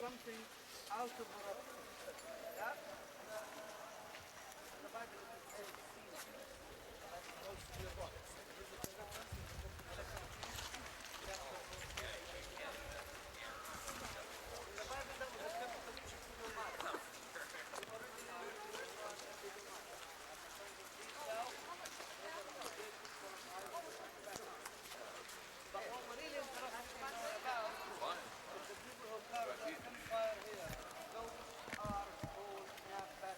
Something out of fire here. Those are all nigh.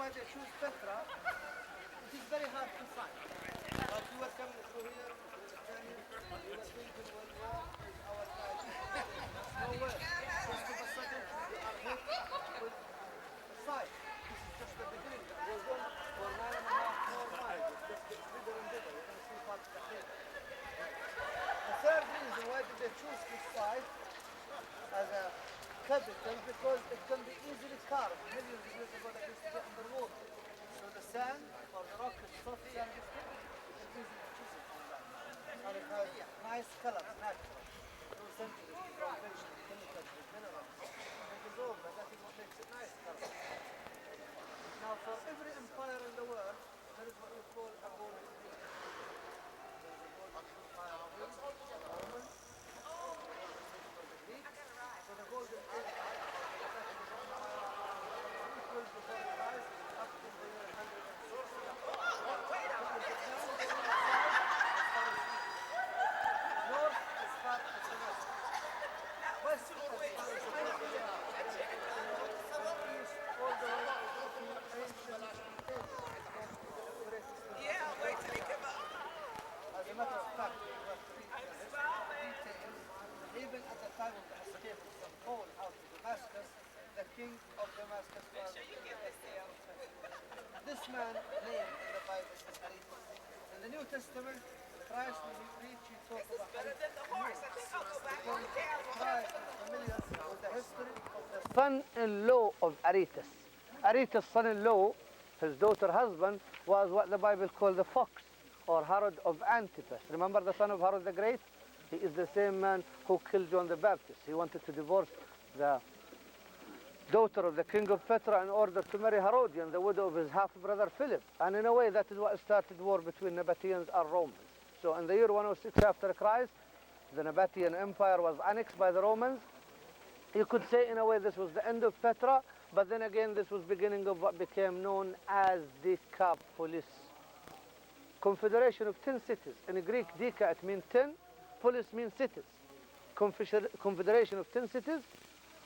why they choose Petra. It is very hard to find. Like you were coming through here, you were thinking, well, where is our guide? Nowhere. Just all of a sudden, you are hit with sight. This is just the beginning. That goes on for 9.5 more miles. It just gets bigger and bigger. You're going to see parts of the cave. The third reason why did they choose this site as a capital, because it can be easily carved. Millions of years ago they used to be underwater. So the sand or the rock is soft sand, it's easily chiseled on that. And it has nice colors, natural. No centuries with conventional chemicals with minerals. It is old, but that is what makes it nice color. Now for every empire in the world, there is what we call a golden age. There's a golden empire of the Romans, so the golden age equals before Christ up to the year 160. North as far as the west. West as far as the east, all the way to ancient Yeah, wait till they come up. As a matter of fact, we were to read the details. Even at the time of the escape from Paul out of Damascus, the king of Damascus was this man named in the Bible is Aretas. In the New Testament, Christ when he preached, he talked about Better than the horse. I think I'll go back on the camel. Christ is familiar with the history of the son-in-law of Aretas. Aretas' son-in-law, his daughter's husband, was what the Bible called the fox, or Herod of Antipas. Remember the son of Herod the Great? He is the same man who killed John the Baptist. He wanted to divorce the daughter of the king of Petra in order to marry Herodian, the widow of his half-brother Philip. And in a way, that is what started war between Nabateans and Romans. So in the year 106 after Christ, the Nabatean Empire was annexed by the Romans. You could say in a way this was the end of Petra, but then again this was beginning of what became known as Decapolis. Confederation of 10 cities. In Greek, Deca it means 10, polis means cities. Confederation of 10 cities,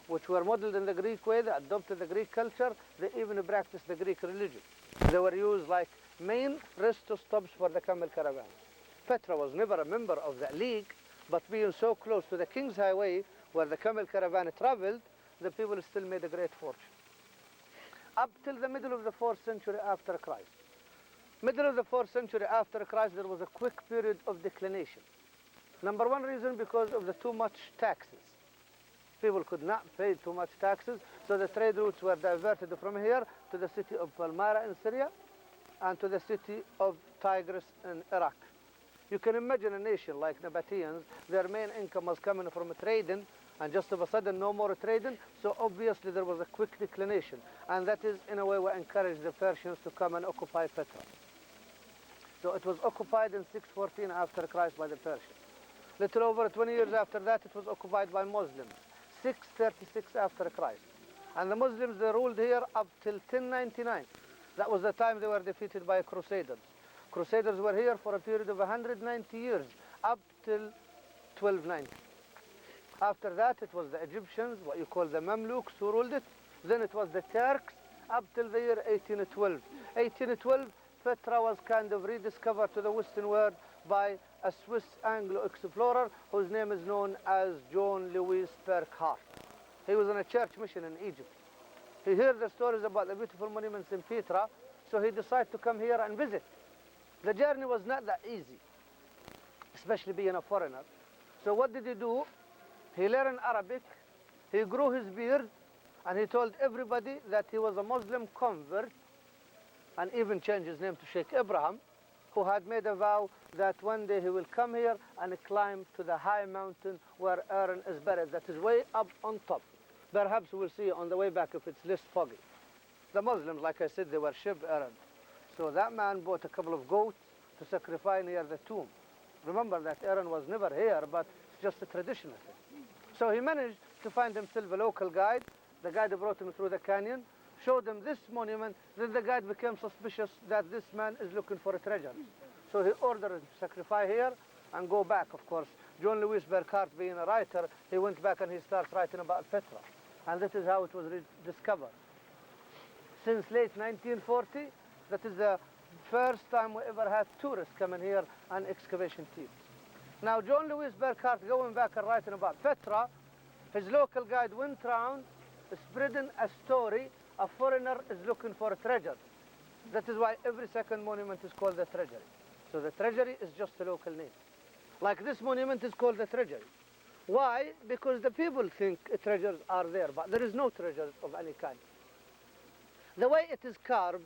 which were modeled in the Greek way, they adopted the Greek culture, they even practiced the Greek religion. They were used like main rest stops for the camel caravan. Petra was never a member of the league, but being so close to the King's Highway, where the camel caravan traveled, the people still made a great fortune. Up till the middle of the 4th century after Christ. Middle of the 4th century after Christ, there was a quick period of declination. Number one reason, because of the too much taxes. People could not pay too much taxes, so the trade routes were diverted from here to the city of Palmyra in Syria and to the city of Tigris in Iraq. You can imagine a nation like Nabateans, their main income was coming from trading, and just of a sudden no more trading, so obviously there was a quick declination. And that is in a way what encouraged the Persians to come and occupy Petra. So it was occupied in 614 after Christ by the Persians. Little over 20 years after that, it was occupied by Muslims. 636 after Christ. And the Muslims, they ruled here up till 1099. That was the time they were defeated by Crusaders. Crusaders were here for a period of 190 years, up till 1290. After that, it was the Egyptians, what you call the Mamluks, who ruled it. Then it was the Turks, up till the year 1812. 1812, Petra was kind of rediscovered to the Western world by a Swiss Anglo explorer whose name is known as John Louis Burckhardt. He was on a church mission in Egypt. He heard the stories about the beautiful monuments in Petra, so he decided to come here and visit. The journey was not that easy, especially being a foreigner. So what did he do? He learned Arabic, he grew his beard, and he told everybody that he was a Muslim convert, and even changed his name to Sheikh Ibrahim, who had made a vow that one day he will come here and climb to the high mountain where Aaron is buried, that is way up on top. Perhaps we'll see on the way back if it's less foggy. The Muslims, like I said, they worship Aaron. So that man bought a couple of goats to sacrifice near the tomb. Remember that Aaron was never here, but it's just a traditional thing. So he managed to find himself a local guide. The guide brought him through the canyon, showed him this monument. Then the guide became suspicious that this man is looking for a treasure. So he ordered him to sacrifice here and go back, of course. John Louis Burckhardt, being a writer, he went back and he starts writing about Petra. And this is how it was rediscovered. since late 1940. That is the first time we ever had tourists coming here and excavation teams. Now, John Lewis Burkhardt, going back and writing about Petra, his local guide went round spreading a story a foreigner is looking for a treasure. That is why every second monument is called the treasury. So the treasury is just a local name. Like this monument is called the treasury. Why? Because the people think treasures are there, but there is no treasures of any kind. The way it is carved,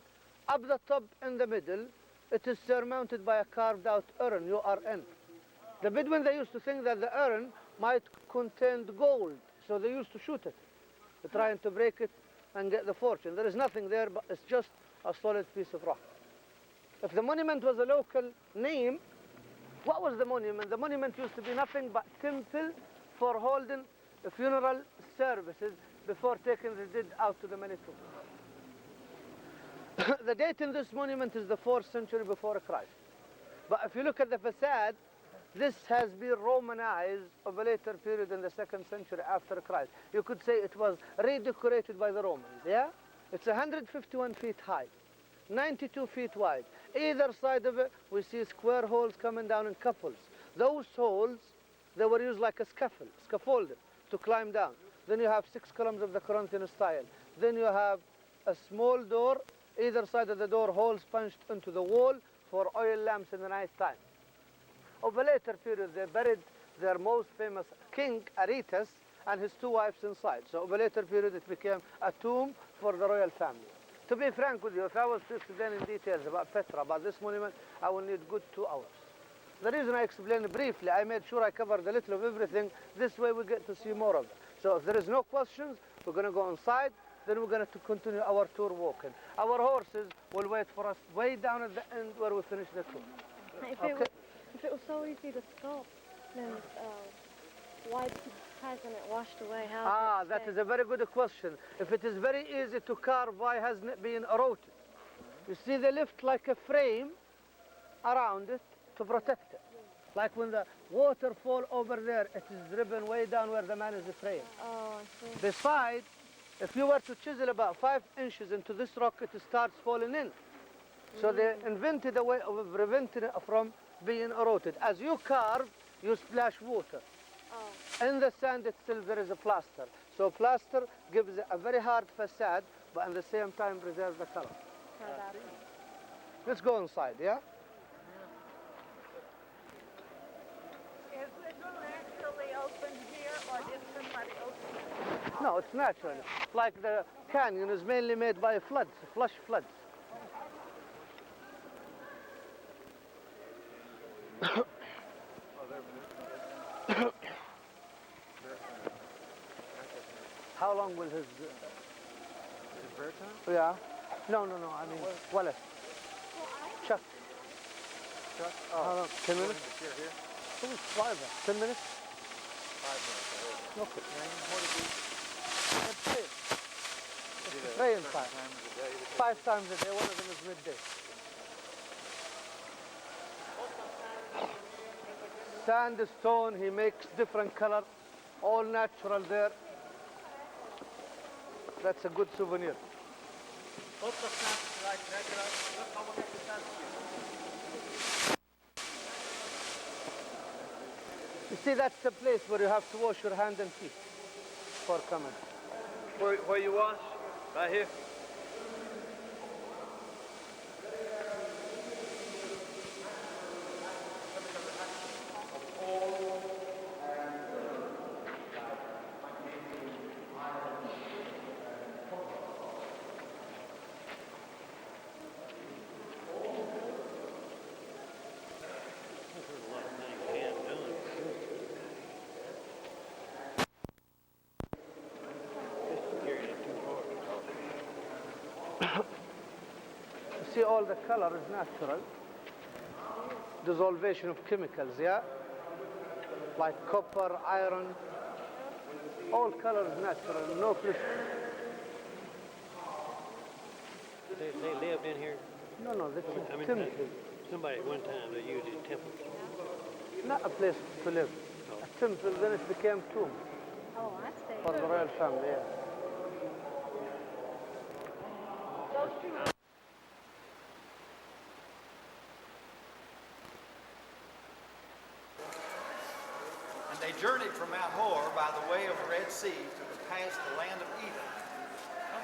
up the top in the middle, it is surmounted by a carved out urn, U-R-N. The Bedouin, they used to think that the urn might contain gold, so they used to shoot it, trying to break it and get the fortune. There is nothing there, but it's just a solid piece of rock. If the monument was a local name, what was the monument? The monument used to be nothing but temple for holding funeral services before taking the dead out to the Manitou. The date in this monument is the 4th century before Christ. But if you look at the facade, this has been Romanized of a later period in the 2nd century after Christ. You could say it was redecorated by the Romans, yeah? It's 151 feet high, 92 feet wide. Either side of it, we see square holes coming down in couples. Those holes, they were used like a scaffolding to climb down. Then you have 6 columns of the Corinthian style. Then you have a small door, either side of the door, holes punched into the wall for oil lamps in the night time. Of a later period, they buried their most famous king, Aretas, and his 2 wives inside. So of a later period, it became a tomb for the royal family. To be frank with you, if I was to explain in details about Petra, about this monument, I will need good 2 hours. The reason I explained briefly, I made sure I covered a little of everything. This way we get to see more of it. So if there is no questions, we're going to go inside, then we're going to continue our tour walking. Our horses will wait for us way down at the end where we finish the tour. If it was so easy to sculpt, then why hasn't it washed away? That is a very good question. If it is very easy to carve, why hasn't it been eroded? You see, they lift like a frame around it to protect it. Like when the water fall over there, it is driven way down where the man is framed. Oh, I see. Besides, if you were to chisel about 5 inches into this rock, it starts falling in. So they invented a way of preventing it from being eroded. As you carve, you splash water. Oh. In the sand itself, there is a plaster. So plaster gives it a very hard facade, but at the same time preserves the color. Let's go inside, yeah? Is it naturally open here, or did somebody open it? No, it's natural. Like the canyon is mainly made by floods, flash floods. How long will his... Is it prayer time? Yeah. No, I mean, Wallace. Chuck. Chuck? How long? 10 minutes? Here. Oh, it's 10 minutes? 5 minutes. Okay. What did Let's pray. you do? Pray in 5. Times a day? 5 times a day, one of them is midday. Sandstone, he makes different color, all natural there. That's a good souvenir. You see, that's the place where you have to wash your hand and feet for coming. Where you wash? Right here? You see, all the color is natural. Dissolvation of chemicals, yeah? Like copper, iron. All color is natural, no crystal. They lived in here. No, this is I mean, temple. somebody at one time they used it as temple. Not a place to live. A temple, then it became tomb Oh, I see. for the royal family, yeah. And they journeyed from Mount Hor by the way of the Red Sea to pass the land of Edom.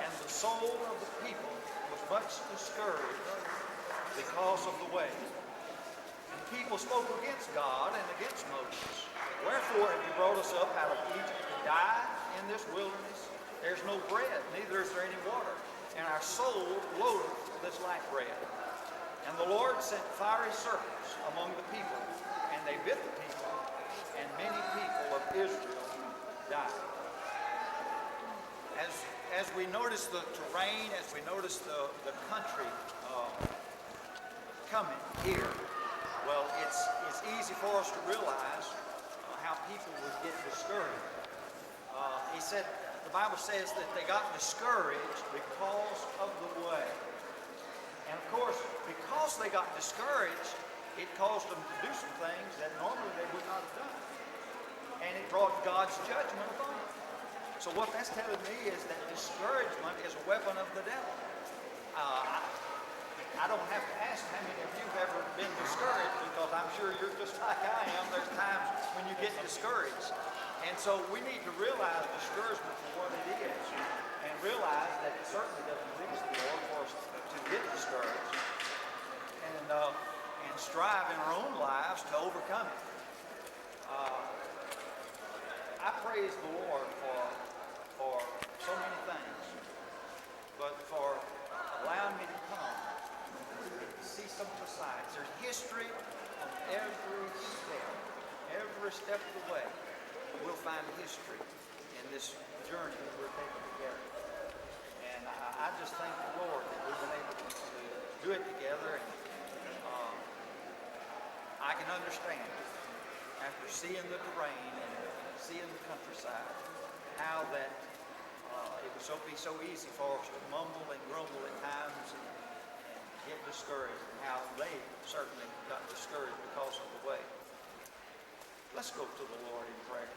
And the soul of the people was much discouraged because of the way. And the people spoke against God and against Moses. Wherefore have you brought us up out of Egypt to die in this wilderness? There's no bread, neither is there any water. And our soul loatheth this lack bread. And the Lord sent fiery serpents among the people, and they bit the people, and many people of Israel died. As we notice the terrain, as we notice the country coming here, well, it's easy for us to realize how people would get discouraged. He said, the Bible says that they got discouraged because of the way. And of course, because they got discouraged, it caused them to do some things that normally they would not have done. And it brought God's judgment upon them. So what that's telling me is that discouragement is a weapon of the devil. I don't have to ask how many of you have ever been discouraged, because I'm sure you're just like I am. There's times when you get discouraged. And so we need to realize discouragement for what it is, and realize that it certainly doesn't please the Lord for us to get discouraged, and strive in our own lives to overcome it. I praise the Lord for so many things, but for allowing me to come to see some of the sides. There's history on every step of the way. We'll find history in this journey that we're taking together. And I just thank the Lord that we've been able to do it together. And I can understand, after seeing the terrain and seeing the countryside, how that it would be so easy for us to mumble and grumble at times and get discouraged, and how they certainly got discouraged because of the way. Let's go to the Lord in prayer.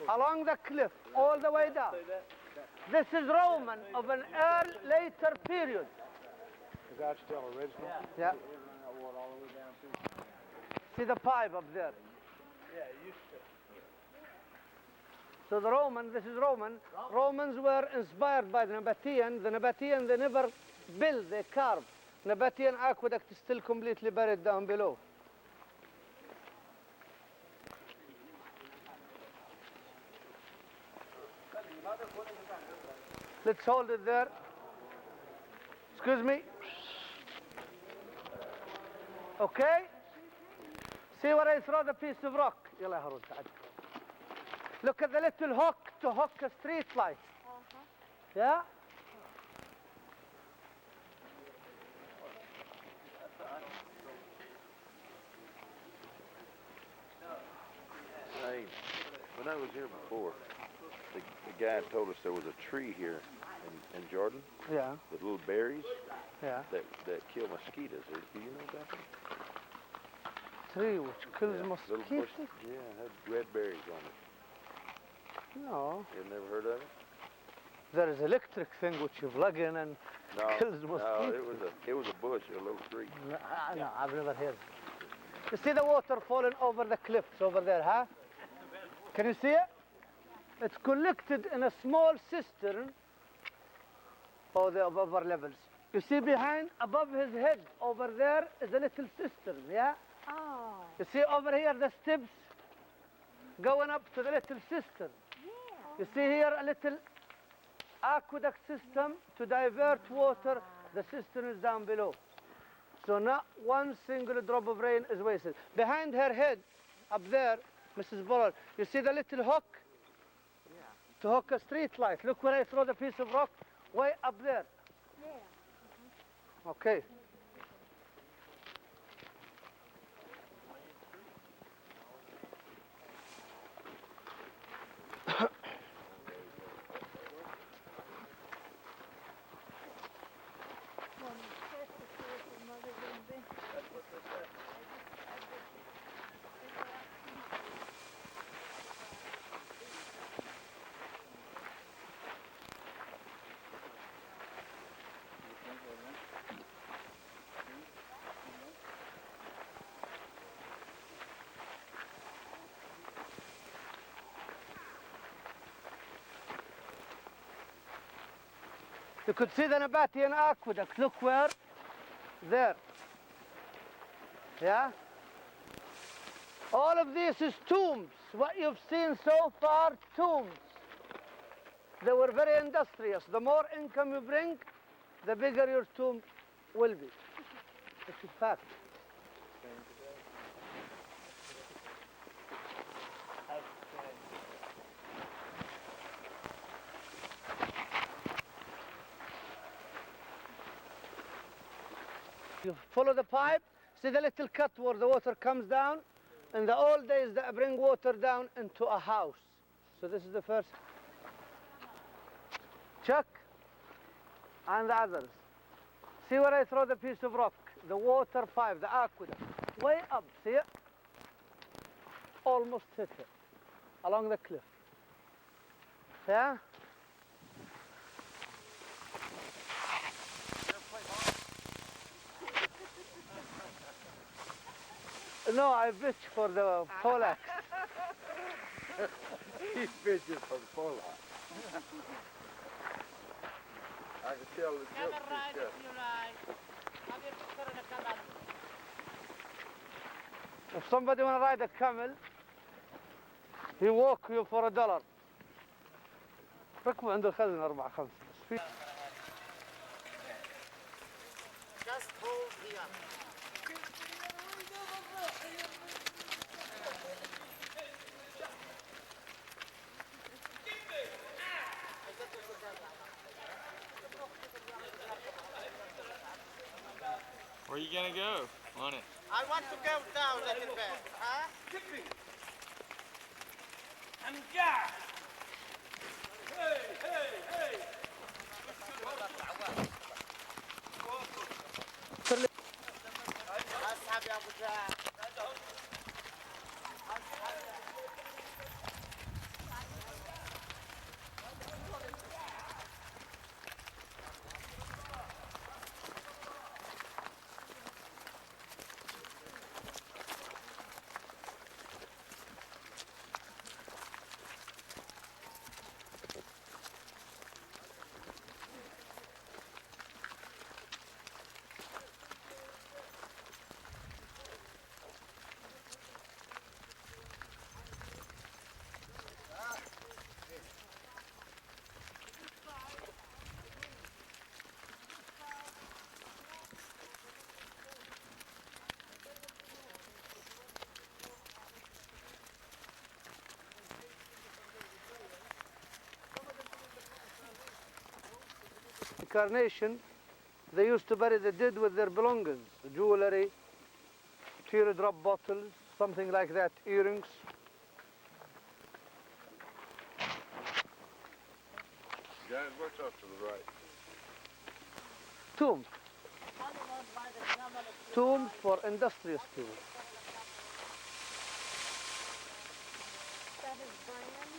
Along the cliff, all the way down. This is Roman of an later period. Is that still original? Yeah. See the pipe up there? Yeah, it used to. So the Roman, this is Roman. Romans were inspired by the Nabatean. The Nabatean, they never built, they carved. Nabatean aqueduct is still completely buried down below. Let's hold it there. Excuse me. Okay? See where I throw the piece of rock? يلا يا هارون تعال. Look at the little hook to hook a street light. Yeah? Hey, when I was here before, the guy told us there was a tree here in Jordan Yeah. with little berries Yeah. that kill mosquitoes. Do you know about that? Tree which kills Yeah, little mosquitoes. bush, yeah, it had red berries on it. No. You've never heard of it? There is electric thing which you plug in and No, kills no, mosquitoes. it was a bush, a little tree. No, I've never heard. You see the water falling over the cliffs over there, huh? Can you see it? It's collected in a small cistern or the upper levels. You see behind, above his head, over there is a little cistern, yeah? Oh. You see over here the steps going up to the little cistern. You see here a little aqueduct system to divert water. The cistern is down below. So not one single drop of rain is wasted. Behind her head, up there, Mrs. Bullard, you see the little hook? To hook a street light. Look where I throw the piece of rock, way up there. Okay. You could see the Nabataean aqueduct. Look where? There. Yeah? All of this is tombs. What you've seen so far, tombs. They were very industrious. The more income you bring, the bigger your tomb will be. This is fact. You follow the pipe, see the little cut where the water comes down? In the old days, they bring water down into a house. So this is the first. Chuck and the others. See where I throw the piece of rock? The water pipe, the aqueduct. Way up, see it? Almost hit it. Along the cliff. Yeah? No, I fish for the poleaxe. He fishes for the pole. I can tell the joke is good. If somebody want to ride a camel, he walk you for $1. ركبوا عنده خزنة 4 5. Just hold here. Where are you gonna go on it? I want to go down a little bit, huh? And yeah! Hey, hey, hey! أصحاب يا أبو جهل. Incarnation, they used to bury the dead with their belongings, jewelry, teardrop bottles, something like that, earrings. Guys, what's off to the right? Tombs. Tombs for industrious people. That is brand.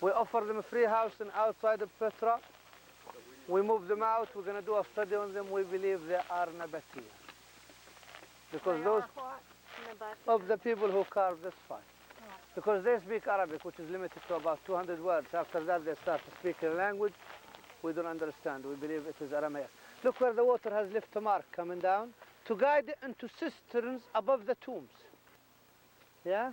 We offer them a free housing outside of Petra. We move them out. We're going to do a study on them. We believe they are Nabatean. Because those of the people who carved this fine. Because they speak Arabic, which is limited to about 200 words. After that, they start to speak a language we don't understand. We believe it is Aramaic. Look where the water has left a mark coming down to guide it into cisterns above the tombs. Yeah?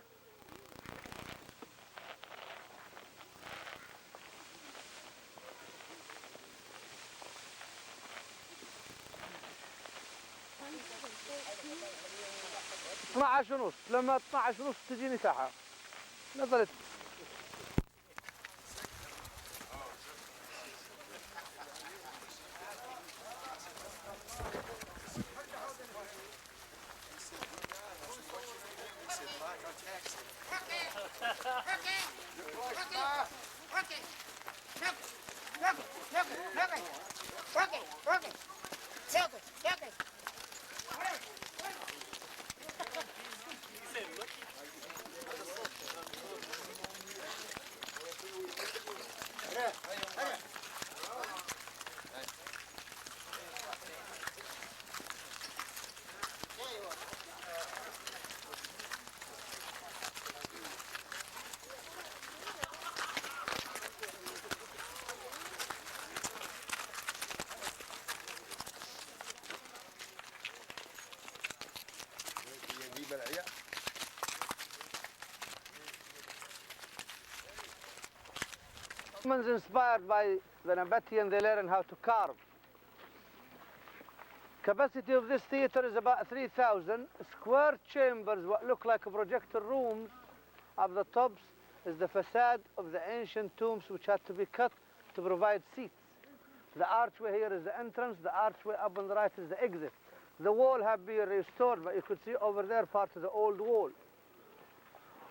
ونص لما 12 ونص تجيني ساعة نزلت Humans inspired by the Nabatean, they learn how to carve. Capacity of this theater is about 3,000 square chambers, what look like projector rooms. At the tops is the facade of the ancient tombs which had to be cut to provide seats. The archway here is the entrance, the archway up on the right is the exit. The wall have been restored, but you could see over there part of the old wall.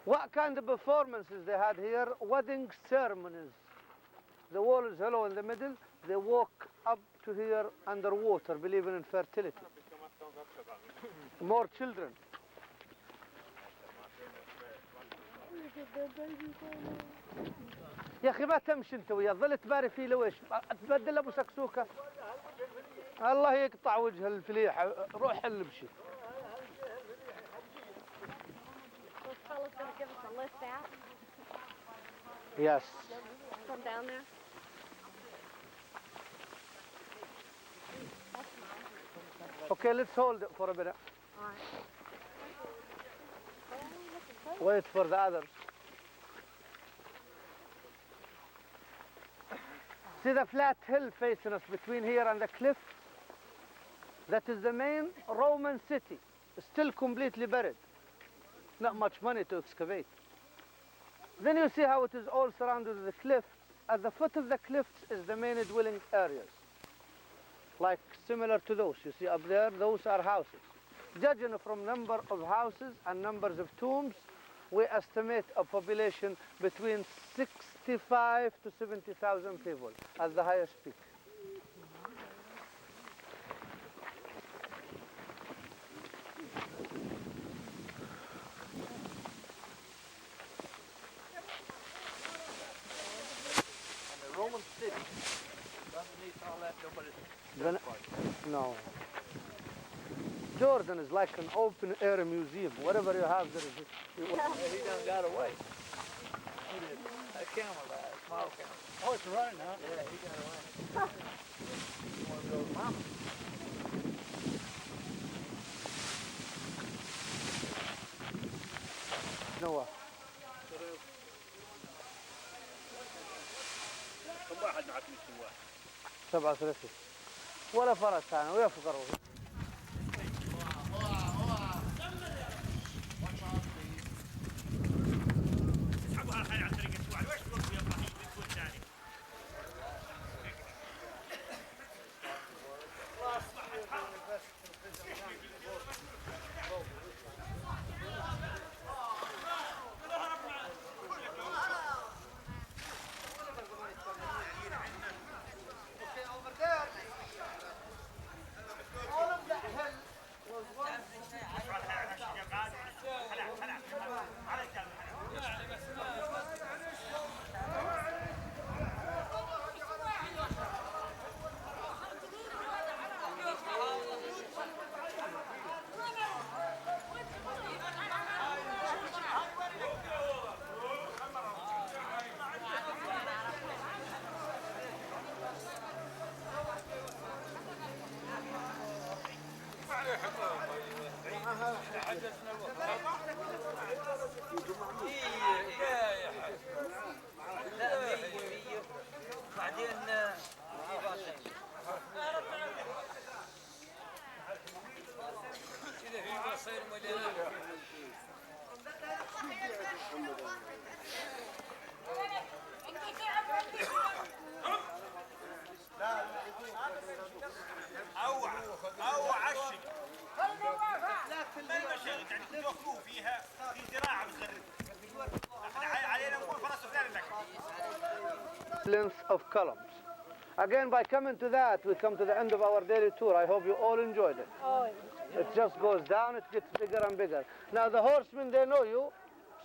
What kind of performances they had here? Wedding ceremonies. The wall is hollow in the middle. They walk up to here underwater, believing in fertility. More children. يا أخي ما تمشي أنت وياه ظل تباري فيه لويش تبدل أبو سكسوكة الله يقطع وجه الفليحة روح حل بشي. Those fellas gonna give us a lift out Yes. from down there? Okay, let's hold it for a minute. All right. Wait for the others. See the flat hill facing us between here and the cliff? That is the main Roman city, still completely buried. Not much money to excavate. Then you see how it is all surrounded with the cliffs. At the foot of the cliffs is the main dwelling areas. Like similar to those. You see up there, those are houses. Judging from number of houses and numbers of tombs, we estimate a population between 65 to 70,000 people at the highest peak. And the Roman city, underneath all that, nobody's... No. Jordan is like an open-air museum. Whatever you have there is... He done got away. He did. A camel died, a small camel. Oh, it's running, huh? Yeah, he got away. He wanted to go to mama. Noah. كم واحد معك مثل واحد؟ 37 ولا فرس ثاني ولا فقروا. Over there, all او عشق ما المشاغل اللي توقفوا فيها في زراعه بتخرب احنا علينا نقول فرس فلانك Length of columns. Again, by coming to that, we come to the end of our daily tour. I hope you all enjoyed it. Oh, It just goes down, it gets bigger and bigger. Now the horsemen, they know you,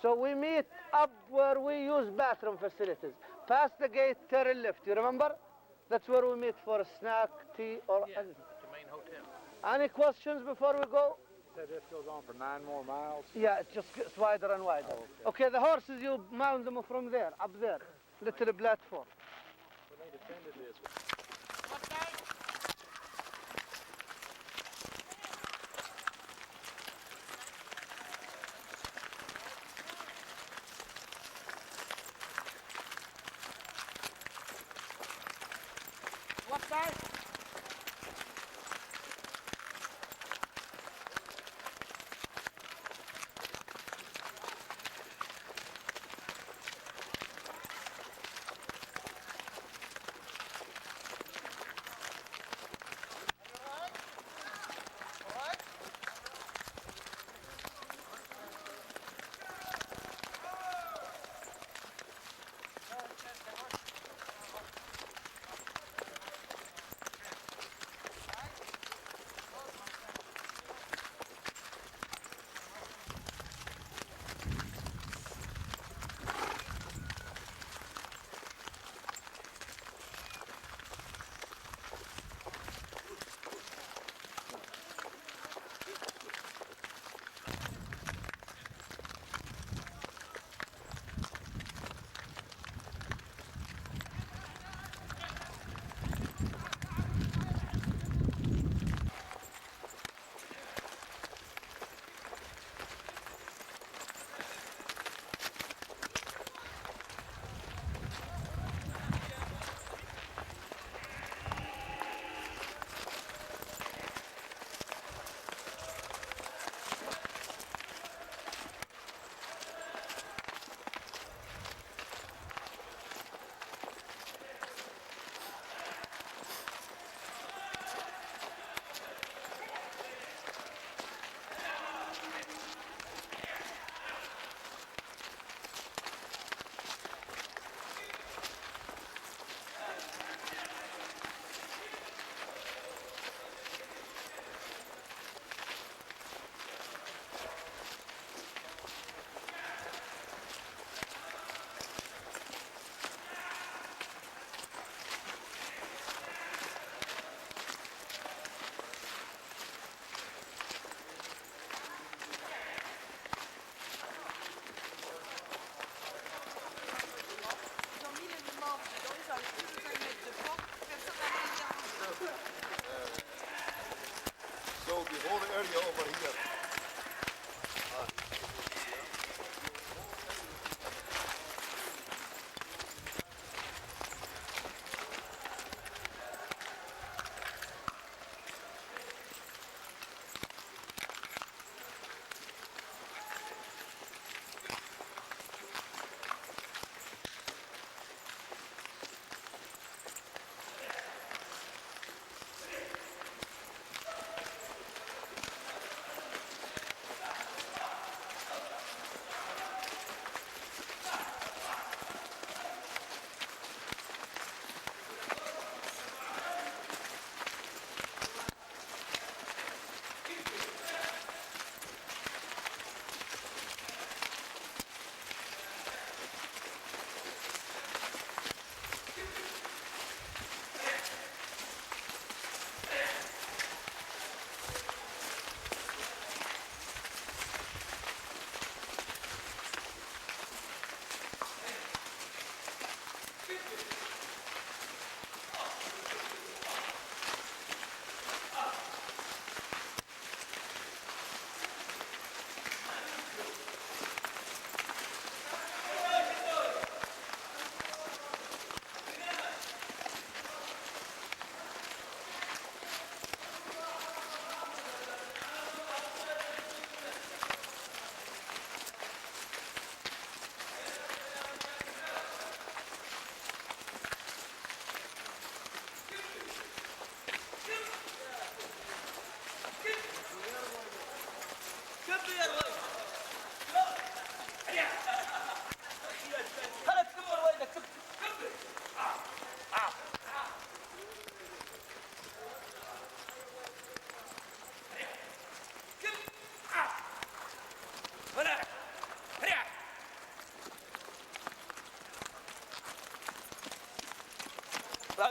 so we meet up where we use bathroom facilities. Past the gate, turn left. You remember? That's where we meet for a snack, tea, or anything. The main hotel. Any questions before we go? So this goes on for 9 more miles? Yeah, it just gets wider and wider. Okay, the horses, you mount them from there, up there, little platform. Well, they defended this. What size?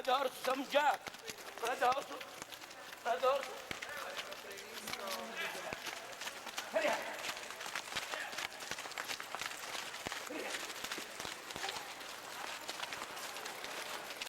هذا أرض سمجاك هذا أرض